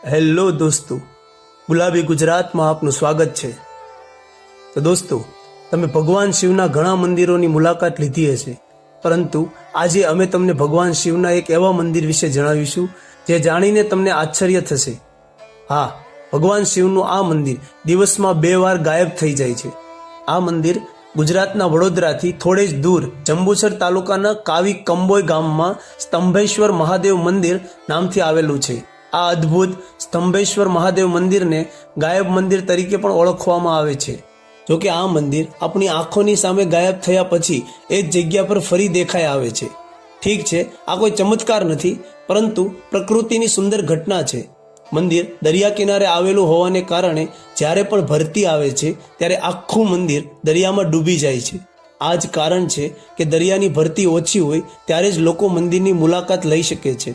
Hello દોસ્તો, ગુલાબી ગુજરાતમાં આપનું સ્વાગત છે। તો દોસ્તો, તમે ભગવાન શિવના ઘણા મંદિરોની મુલાકાત લીધી હશે, પરંતુ આજે અમે તમને ભગવાન શિવના એક એવા મંદિર વિશે જણાવીશું જે જાણીને તમને આશ્ચર્ય થશે। હા, ભગવાન શિવનું આ મંદિર દિવસમાં 2 વાર ગાયબ થઈ જાય છે। આ મંદિર ગુજરાતના વડોદરાથી થોડે જ દૂર જંબુસર તાલુકાના કાવી કંબોય ગામમાં સ્તંભેશ્વર મહાદેવ મંદિર નામથી આવેલું છે। આ અદ્ભુત સ્તંભેશ્વર મહાદેવ મંદિરને ગાયબ મંદિર તરીકે પણ ઓળખવામાં આવે છે। જોકે આ મંદિર આપણી આંખોની સામે ગાયબ થયા પછી એ જ જગ્યા પર ફરી દેખાઈ આવે છે। ઠીક છે, આ કોઈ ચમત્કાર નથી, પરંતુ પ્રકૃતિની સુંદર ઘટના છે। મંદિર દરિયા કિનારે આવેલું હોવાને કારણે જ્યારે પણ ભરતી આવે છે ત્યારે આખું મંદિર દરિયામાં ડૂબી જાય છે। આ જ કારણ છે કે દરિયાની ભરતી ઓછી હોય ત્યારે જ લોકો મંદિરની મુલાકાત લઈ શકે છે।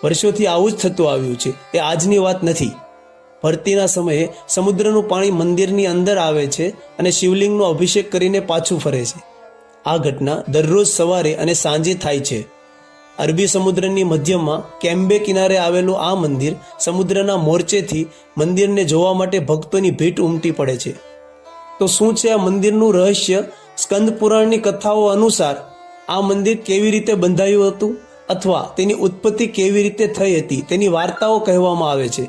વર્ષોથી આવું જ થતું આવ્યું છે, એ આજની વાત નથી। ભરતીના સમયે સમુદ્રનું પાણી મંદિરની અંદર આવે છે અને શિવલિંગનો અભિષેક કરીને પાછું ફરે છે। આ ઘટના દરરોજ સવારે અને સાંજે થાય છે। અરબી સમુદ્રની મધ્યમાં કેમ્બે કિનારે આવેલું આ મંદિર સમુદ્રના મોરચેથી મંદિરને જોવા માટે ભક્તોની ભીડ ઉમટી પડે છે। તો શું છે આ મંદિરનું રહસ્ય? સ્કંદ પુરાણની કથાઓ અનુસાર આ મંદિર કેવી રીતે બંધાયું હતું અથવા તેની ઉત્પત્તિ કેવી રીતે થઈ હતી તેની વાર્તાઓ કહેવામાં આવે છે।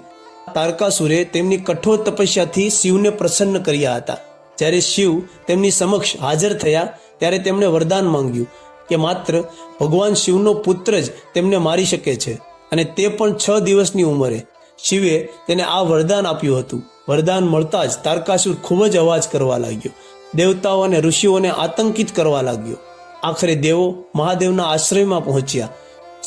તારકાસુરે તેમની કઠોર તપસ્યાથી શિવને પ્રસન્ન કર્યા હતા। જ્યારે શિવ તેમની સમક્ષ હાજર થયા ત્યારે તેમણે વરદાન માંગ્યું કે માત્ર ભગવાન શિવનો પુત્ર જ તેમને મારી શકે છે, અને તે પણ 6 દિવસની ઉંમરે। શિવે તેને આ વરદાન આપ્યું હતું। વરદાન મળતા જ તારકાસુર ખૂબ જ અવાજ કરવા લાગ્યો, દેવતાઓ અને ઋષિઓને આતંકિત કરવા લાગ્યો। આખરે દેવો મહાદેવના આશ્રયમાં પહોંચ્યા।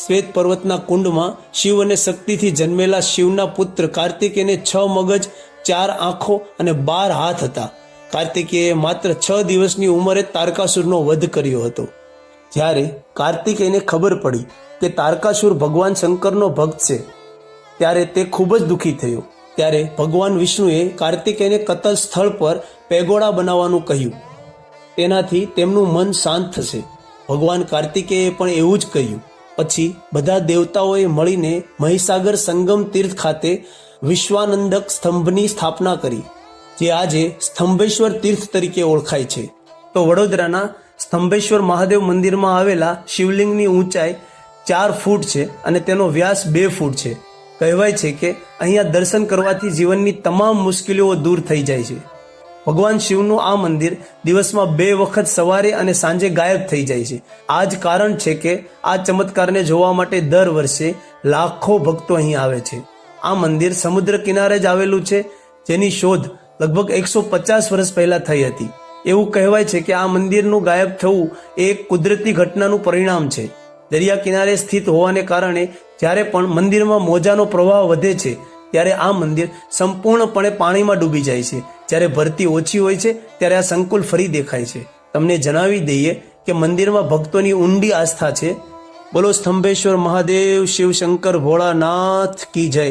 શ્વેત પર્વતના કુંડમાં શિવ અને શક્તિથી જન્મેલા શિવના પુત્ર કાર્તિકેયને 6 મગજ, 4 આંખો અને 12 હાથ હતા। કાર્તિકેયે માત્ર 6 દિવસની ઉંમરે તારકાસુરનો વધ કર્યો હતો। જ્યારે કાર્તિકેયને ખબર પડી કે તારકાસુર ભગવાન શંકરનો ભક્ત છે, ત્યારે તે ખૂબ જ દુઃખી થયો। ત્યારે ભગવાન વિષ્ણુએ કાર્તિકેયને કતલ સ્થળ પર પેગોડા બનાવવાનું કહ્યું, તેનાથી તેમનું મન શાંત થશે। ભગવાન કાર્તિકેયે પણ એવું જ કહ્યું। પછી બધા દેવતાઓએ મળીને મહીસાગર સંગમ તીર્થ ખાતે વિશ્વાનંદક સ્તંભની સ્થાપના કરી, જે આજે સ્તંભેશ્વર તીર્થ તરીકે ઓળખાય છે। તો વડોદરાના સ્તંભેશ્વર મહાદેવ મંદિરમાં આવેલા શિવલિંગની ઊંચાઈ 4 ફૂટ છે અને તેનો વ્યાસ 2 ફૂટ છે। કહેવાય છે કે અહીંયા દર્શન કરવાથી જીવનની તમામ મુશ્કેલીઓ દૂર થઈ જાય છે। ભગવાન શિવનું આ મંદિર દિવસમાં 2 વખત સવારે અને સાંજે ગાયબ થઈ જાય છે। આ જ કારણ છે કે આ ચમત્કારને જોવા માટે દર વર્ષે લાખો ભક્તો અહીં આવે છે। આ મંદિર સમુદ્ર કિનારે જ આવેલું છે, જેની શોધ લગભગ 150 વર્ષ પહેલા થઈ હતી। એવું કહેવાય છે કે આ મંદિરનું ગાયબ થવું એ એક કુદરતી ઘટનાનું પરિણામ છે। દરિયા કિનારે સ્થિત હોવાને કારણે જ્યારે પણ મંદિરમાં મોજાનો પ્રવાહ વધે છે ત્યારે આ મંદિર સંપૂર્ણપણે પાણીમાં ડૂબી જાય છે। જ્યારે ભરતી ઓછી હોય છે ત્યારે આ સંકુલ ફરી દેખાય છે। તમને જણાવી દઈએ કે મંદિરમાં ભક્તોની ઊંડી આસ્થા છે। બોલો સ્તંભેશ્વર મહાદેવ શિવ શંકર ભોળાનાથ કી જય।